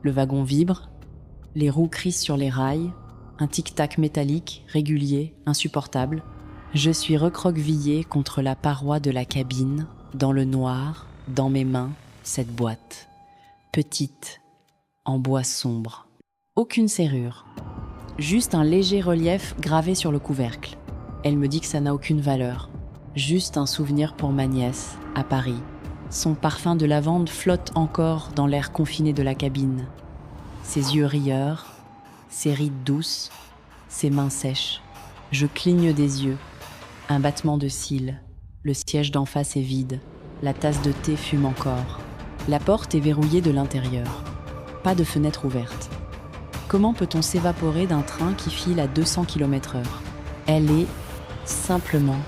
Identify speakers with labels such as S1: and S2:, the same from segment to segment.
S1: Le wagon vibre, les roues crissent sur les rails, un tic-tac métallique, régulier, insupportable. Je suis recroquevillée contre la paroi de la cabine, dans le noir, dans mes mains, cette boîte. Petite, en bois sombre. Aucune serrure. Juste un léger relief gravé sur le couvercle. Elle me dit que ça n'a aucune valeur. Juste un souvenir pour ma nièce, à Paris. Son parfum de lavande flotte encore dans l'air confiné de la cabine. Ses yeux rieurs, ses rides douces, ses mains sèches. Je cligne des yeux. Un battement de cils. Le siège d'en face est vide. La tasse de thé fume encore. La porte est verrouillée de l'intérieur. Pas de fenêtre ouverte. Comment peut-on s'évaporer d'un train qui file à 200 km/h ? Elle est simplement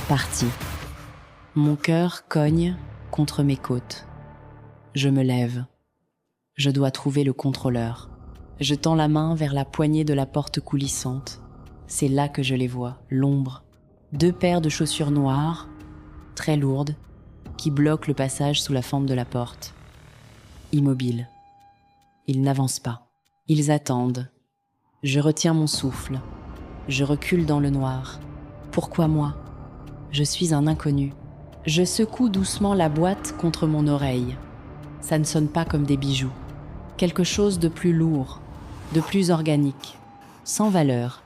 S1: partie. Mon cœur cogne contre mes côtes. Je me lève. Je dois trouver le contrôleur. Je tends la main vers la poignée de la porte coulissante. C'est là que je les vois, l'ombre. 2 paires de chaussures noires, très lourdes, qui bloquent le passage sous la fente de la porte. Immobiles. Ils n'avancent pas. Ils attendent. Je retiens mon souffle. Je recule dans le noir. Pourquoi moi ? Je suis un inconnu. Je secoue doucement la boîte contre mon oreille. Ça ne sonne pas comme des bijoux. Quelque chose de plus lourd, de plus organique, sans valeur.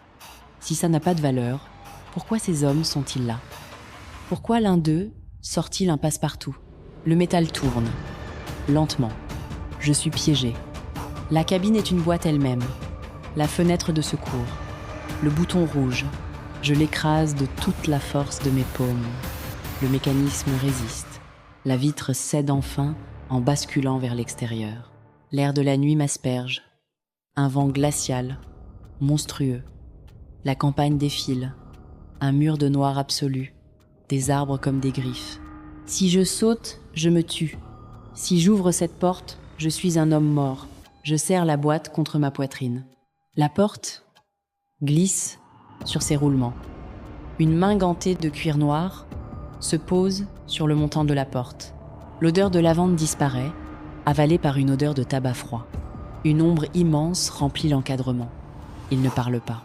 S1: Si ça n'a pas de valeur, pourquoi ces hommes sont-ils là ? Pourquoi l'un d'eux sort-il un passe-partout ? Le métal tourne, lentement. Je suis piégée. La cabine est une boîte elle-même. La fenêtre de secours. Le bouton rouge. Je l'écrase de toute la force de mes paumes. Le mécanisme résiste. La vitre cède enfin en basculant vers l'extérieur. L'air de la nuit m'asperge. Un vent glacial, monstrueux. La campagne défile. Un mur de noir absolu. Des arbres comme des griffes. Si je saute, je me tue. Si j'ouvre cette porte, je suis un homme mort. Je serre la boîte contre ma poitrine. La porte glisse sur ses roulements. Une main gantée de cuir noir se pose sur le montant de la porte. L'odeur de lavande disparaît, avalée par une odeur de tabac froid. Une ombre immense remplit l'encadrement. Il ne parle pas.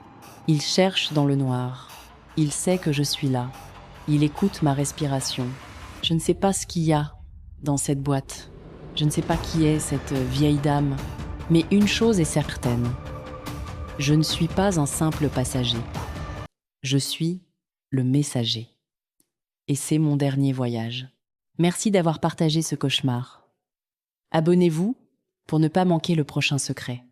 S1: Il cherche dans le noir. Il sait que je suis là. Il écoute ma respiration. Je ne sais pas ce qu'il y a dans cette boîte. Je ne sais pas qui est cette vieille dame. Mais une chose est certaine. Je ne suis pas un simple passager. Je suis le messager. Et c'est mon dernier voyage. Merci d'avoir partagé ce cauchemar. Abonnez-vous pour ne pas manquer le prochain secret.